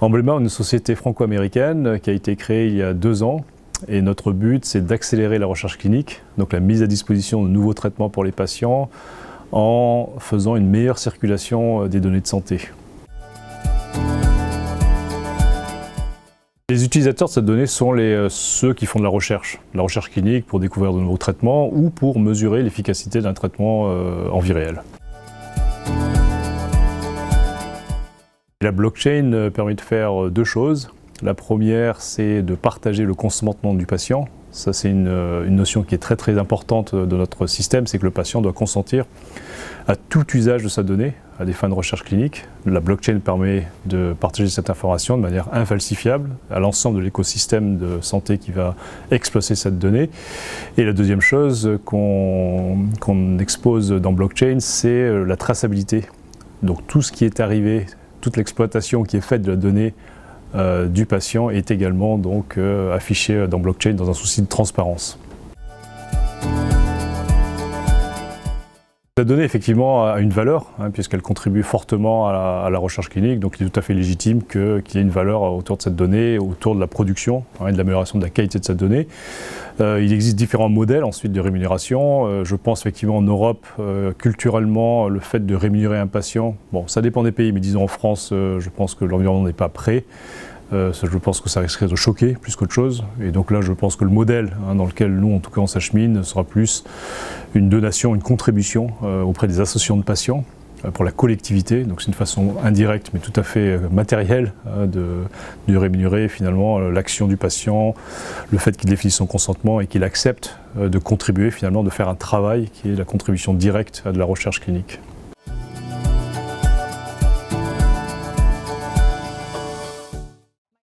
Emblema est une société franco-américaine qui a été créée il y a 2 ans. Et notre but, c'est d'accélérer la recherche clinique, donc la mise à disposition de nouveaux traitements pour les patients, en faisant une meilleure circulation des données de santé. Les utilisateurs de cette donnée sont ceux qui font de la recherche clinique pour découvrir de nouveaux traitements ou pour mesurer l'efficacité d'un traitement en vie réelle. La blockchain permet de faire 2 choses. La première, c'est de partager le consentement du patient. Ça, c'est une notion qui est très très importante de notre système, c'est que le patient doit consentir à tout usage de sa donnée, à des fins de recherche clinique. La blockchain permet de partager cette information de manière infalsifiable à l'ensemble de l'écosystème de santé qui va exploiter cette donnée. Et la deuxième chose qu'on expose dans blockchain, c'est la traçabilité. Donc tout ce qui est arrivé, toute l'exploitation qui est faite de la donnée du patient est également donc affichée dans blockchain dans un souci de transparence. La donnée effectivement a une valeur puisqu'elle contribue fortement à la recherche clinique, donc il est tout à fait légitime qu'il y ait une valeur autour de cette donnée, autour de la production et de l'amélioration de la qualité de cette donnée. Il existe différents modèles ensuite de rémunération. Je pense effectivement en Europe, culturellement, le fait de rémunérer un patient, bon ça dépend des pays, mais disons en France, je pense que l'environnement n'est pas prêt. Je pense que ça risquerait de choquer plus qu'autre chose. Et donc là, je pense que le modèle dans lequel nous, en tout cas, on s'achemine, sera plus une donation, une contribution auprès des associations de patients pour la collectivité. Donc c'est une façon indirecte, mais tout à fait matérielle de rémunérer finalement l'action du patient, le fait qu'il définisse son consentement et qu'il accepte de contribuer finalement, de faire un travail qui est la contribution directe à de la recherche clinique.